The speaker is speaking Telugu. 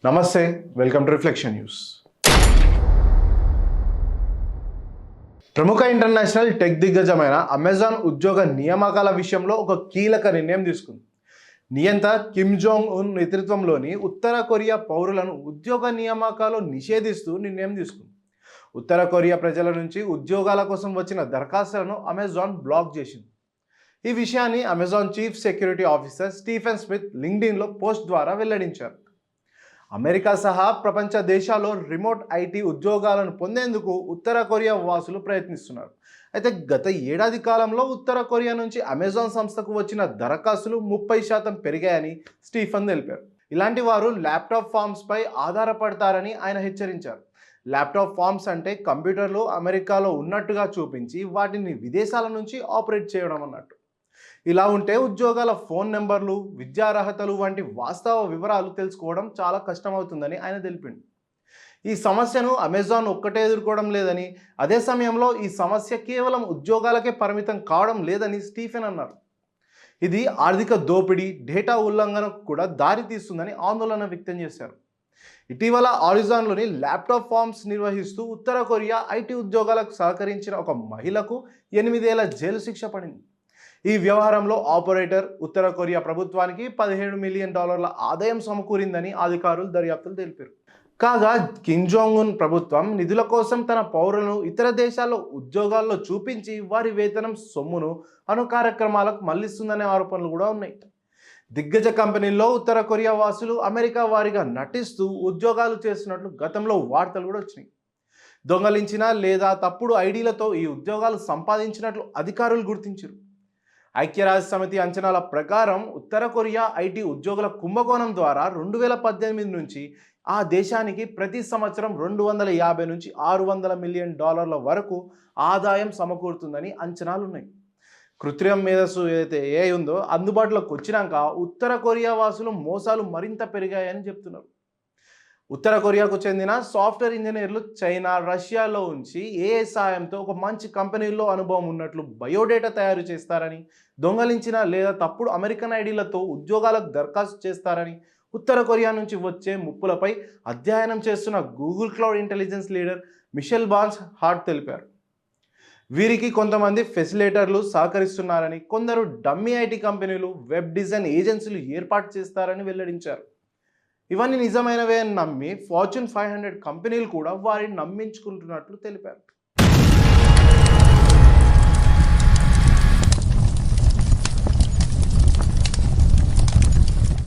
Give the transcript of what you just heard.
నమస్తే, వెల్కమ్ టు రిఫ్లెక్షన్ న్యూస్. ప్రముఖ ఇంటర్నేషనల్ టెక్ దిగ్గజమైన అమెజాన్ ఉద్యోగ నియామకాల విషయంలో ఒక కీలక నిర్ణయం తీసుకుంది. నియంత కిమ్ జోంగ్ ఉన్ నేతృత్వంలోని ఉత్తర కొరియా పౌరులను ఉద్యోగ నియామకాలు నిషేధిస్తూ నిర్ణయం తీసుకుంది. ఉత్తర కొరియా ప్రజల నుంచి ఉద్యోగాల కోసం వచ్చిన దరఖాస్తులను అమెజాన్ బ్లాక్ చేసింది. ఈ విషయాన్ని Amazon chief security officer Stephen Smith లింక్డ్ఇన్లో పోస్ట్ ద్వారా వెల్లడించారు. అమెరికా సహా ప్రపంచ దేశాల్లో రిమోట్ ఐటీ ఉద్యోగాలను పొందేందుకు ఉత్తర కొరియా వాసులు ప్రయత్నిస్తున్నారు. అయితే గత ఏడాది కాలంలో ఉత్తర కొరియా నుంచి అమెజాన్ సంస్థకు వచ్చిన దరఖాస్తులు 30% పెరిగాయని స్టీఫెన్ తెలిపారు. ఇలాంటి వారు ల్యాప్టాప్ ఫామ్స్పై ఆధారపడతారని ఆయన హెచ్చరించారు. ల్యాప్టాప్ ఫామ్స్ అంటే కంప్యూటర్లు అమెరికాలో ఉన్నట్టుగా చూపించి వాటిని విదేశాల నుంచి ఆపరేట్ చేయడం అన్నట్టు. ఇలా ఉంటే ఉద్యోగాల ఫోన్ నెంబర్లు, విద్యార్హతలు వంటి వాస్తవ వివరాలు తెలుసుకోవడం చాలా కష్టమవుతుందని ఆయన తెలిపిండు. ఈ సమస్యను అమెజాన్ ఒక్కటే ఎదుర్కోవడం లేదని, అదే సమయంలో ఈ సమస్య కేవలం ఉద్యోగాలకే పరిమితం కావడం లేదని స్టీఫెన్ అన్నారు. ఇది ఆర్థిక దోపిడీ, డేటా ఉల్లంఘనకు కూడా దారి తీస్తుందని ఆందోళన వ్యక్తం చేశారు. ఇటీవల ఆరిజాన్లోని ల్యాప్టాప్ ఫామ్స్ నిర్వహిస్తూ ఉత్తర కొరియా ఐటీ ఉద్యోగాలకు సహకరించిన ఒక మహిళకు 8 ఏళ్ల జైలు శిక్ష పడింది. ఈ వ్యవహారంలో ఆపరేటర్ ఉత్తర కొరియా ప్రభుత్వానికి $17 మిలియన్ ఆదాయం సమకూరిందని అధికారులు దర్యాప్తులు తెలిపారు. కాగా కిమ్ జోంగ్ ఉన్ ప్రభుత్వం నిధుల కోసం తన పౌరులను ఇతర దేశాల్లో ఉద్యోగాల్లో చూపించి వారి వేతనం సొమ్మును అను కార్యక్రమాలకు మళ్లిస్తుందనే ఆరోపణలు కూడా ఉన్నాయి. దిగ్గజ కంపెనీల్లో ఉత్తర కొరియా వాసులు అమెరికా వారిగా నటిస్తూ ఉద్యోగాలు చేస్తున్నట్లు గతంలో వార్తలు కూడా వచ్చినాయి. దొంగలించిన లేదా తప్పుడు ఐడీలతో ఈ ఉద్యోగాలు సంపాదించినట్లు అధికారులు గుర్తించారు. ఐక్యరాజ్య సమితి అంచనాల ప్రకారం ఉత్తర కొరియా ఐటీ ఉద్యోగుల కుంభకోణం ద్వారా 2018 నుంచి ఆ దేశానికి ప్రతి సంవత్సరం $250 నుంచి $600 మిలియన్ వరకు ఆదాయం సమకూరుతుందని అంచనాలున్నాయి. కృత్రిమ మేధస్సు ఏదైతే AI ఉందో అందుబాటులోకి వచ్చినాక ఉత్తర కొరియా వాసులు మోసాలు మరింత పెరిగాయని చెప్తున్నారు. ఉత్తర కొరియాకు చెందిన సాఫ్ట్వేర్ ఇంజనీర్లు చైనా, రష్యాలో ఉంచి AI సాయంతో ఒక మంచి కంపెనీల్లో అనుభవం ఉన్నట్లు బయోడేటా తయారు చేస్తారని, దొంగలించిన లేదా తప్పుడు అమెరికన్ ఐడీలతో ఉద్యోగాలకు దరఖాస్తు చేస్తారని ఉత్తర కొరియా నుంచి వచ్చే ముప్పులపై అధ్యయనం చేస్తున్న Google cloud intelligence leader Michelle Barnhart తెలిపారు. వీరికి కొంతమంది ఫెసిలేటర్లు సహకరిస్తున్నారని, కొందరు డమ్మీ ఐటీ కంపెనీలు, వెబ్ డిజైన్ ఏజెన్సీలు ఏర్పాటు చేస్తారని వెల్లడించారు. ఇవన్నీ నిజమైనవే అని నమ్మి ఫార్చ్యూన్ 500 కంపెనీలు కూడా వారిని నమ్మించుకుంటున్నట్లు తెలిపారు.